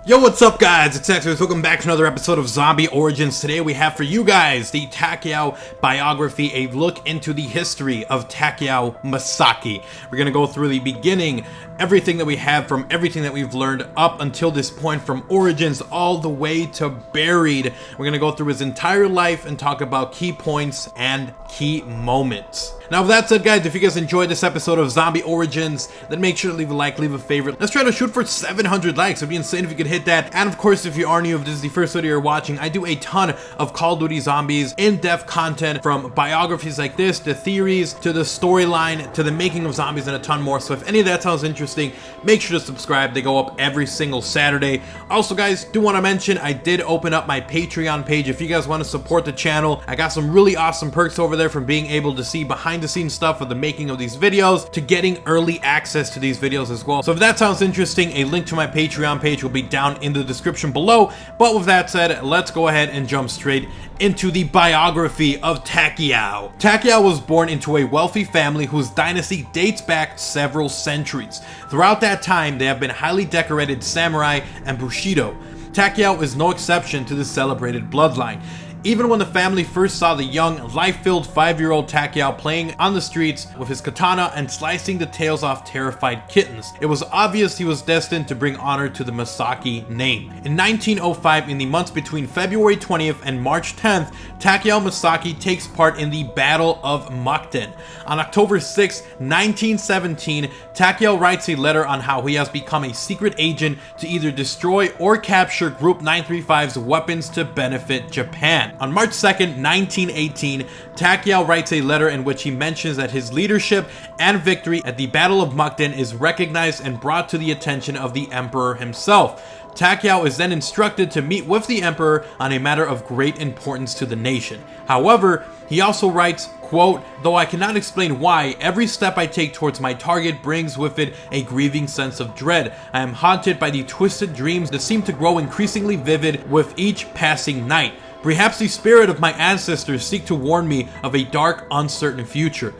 Yo, what's up guys? It's XRAYZ. Welcome back to another episode of Zombie Origins. Today we have for you guys the Takeo biography, a look into the history of Takeo Masaki. We're going to go through the beginning, everything that we have from everything that we've learned up until this point, from Origins all the way to Buried. We're going to go through his entire life and talk about key points and key moments. Now with that said guys, if you guys enjoyed this episode of Zombie Origins, then make sure to leave a like, leave a favorite. Let's try to shoot for 700 likes. It'd be insane if you could hit that. And of course, if you are new, if this is the first video you're watching, I do a ton of Call of Duty Zombies in-depth content, from biographies like this, to theories, to the storyline, to the making of zombies, and a ton more. So if any of that sounds interesting, make sure to subscribe. They go up every single Saturday. Also guys, do want to mention, I did open up my Patreon page. If you guys want to support the channel, I got some really awesome perks over there, from being able to see behind the scenes stuff of the making of these videos to getting early access to these videos as well. So if that sounds interesting, a link to my Patreon page will be down in the description below. But with that said, let's go ahead and jump straight into the biography of Takeo. Takeo was born into a wealthy family whose dynasty dates back several centuries. Throughout that time, they have been highly decorated samurai and bushido. Takeo is no exception to the celebrated bloodline. Even when the family first saw the young, life-filled 5-year-old Takeo playing on the streets with his katana and slicing the tails off terrified kittens, it was obvious he was destined to bring honor to the Masaki name. In 1905, in the months between February 20th and March 10th, Takeo Masaki takes part in the Battle of Mukden. On October 6, 1917, Takeo writes a letter on how he has become a secret agent to either destroy or capture Group 935's weapons to benefit Japan. On March 2nd, 1918, Takeo writes a letter in which he mentions that his leadership and victory at the Battle of Mukden is recognized and brought to the attention of the Emperor himself. Takeo is then instructed to meet with the Emperor on a matter of great importance to the nation. However, he also writes, quote, "Though I cannot explain why, every step I take towards my target brings with it a grieving sense of dread. I am haunted by the twisted dreams that seem to grow increasingly vivid with each passing night. Perhaps the spirit of my ancestors seek to warn me of a dark, uncertain future."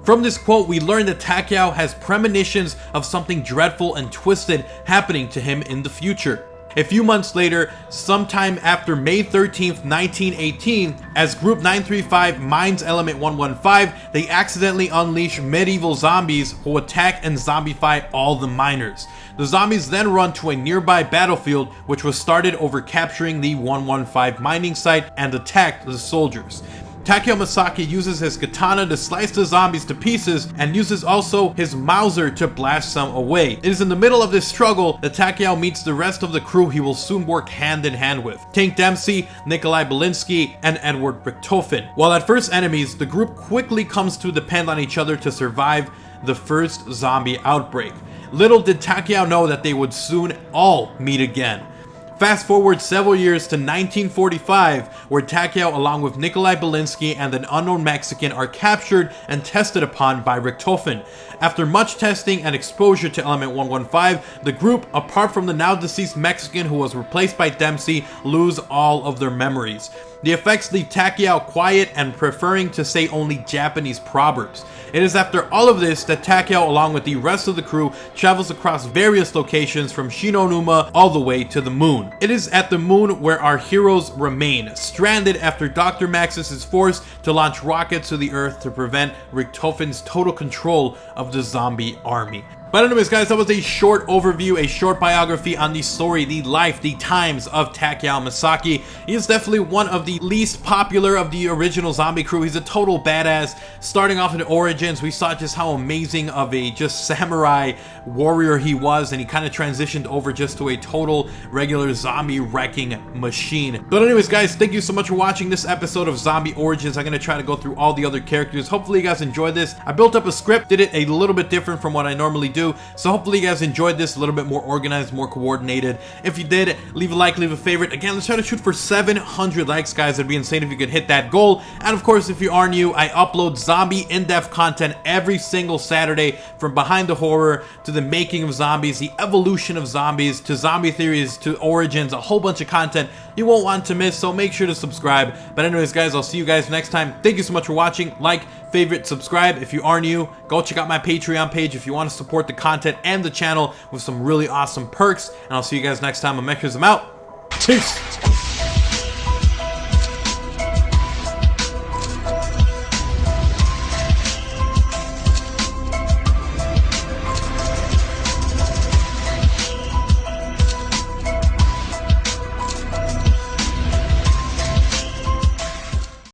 From this quote, we learn that Takeo has premonitions of something dreadful and twisted happening to him in the future. A few months later, sometime after May 13th, 1918, as Group 935 mines Element 115, they accidentally unleash medieval zombies who attack and zombify all the miners. The zombies then run to a nearby battlefield, which was started over capturing the 115 mining site, and attacked the soldiers. Takeo Masaki uses his katana to slice the zombies to pieces, and uses also his Mauser to blast some away. It is in the middle of this struggle that Takeo meets the rest of the crew he will soon work hand in hand with: Tank Dempsey, Nikolai Belinsky, and Edward Richtofen. While at first enemies, the group quickly comes to depend on each other to survive the first zombie outbreak. Little did Takeo know that they would soon all meet again. Fast forward several years to 1945, where Takeo, along with Nikolai Belinsky and an unknown Mexican, are captured and tested upon by Richtofen. After much testing and exposure to Element 115, the group, apart from the now deceased Mexican who was replaced by Dempsey, lose all of their memories. The effects leave Takeo quiet and preferring to say only Japanese proverbs. It is after all of this that Takeo, along with the rest of the crew, travels across various locations from Shinonuma all the way to the moon. It is at the moon where our heroes remain, stranded after Dr. Maxis is forced to launch rockets to the Earth to prevent Richtofen's total control of the zombie army. But anyways guys, that was a short overview, a short biography on the story, the life, the times of Takeo Masaki. He is definitely one of the least popular of the original zombie crew. He's a total badass. Starting off in Origins, we saw just how amazing of a just samurai warrior he was, and he kind of transitioned over just to a total regular zombie wrecking machine. But anyways guys, thank you so much for watching this episode of Zombie Origins. I'm going to try to go through all the other characters. Hopefully you guys enjoyed this. I built up a script, did it a little bit different from what I normally do. So hopefully you guys enjoyed this, a little bit more organized, more coordinated. If you did, leave a like, leave a favorite. Again, let's try to shoot for 700 likes, guys. It'd be insane if you could hit that goal. And of course, if you are new, I upload zombie in-depth content every single Saturday, from behind the horror to the making of zombies, the evolution of zombies, to zombie theories, to origins, a whole bunch of content you won't want to miss. So make sure to subscribe. But anyways, guys, I'll see you guys next time. Thank you so much for watching. Like, favorite, subscribe. If you are new, go check out my Patreon page if you want to support the content and the channel with some really awesome perks. And I'll see you guys next time. I'm out. Peace.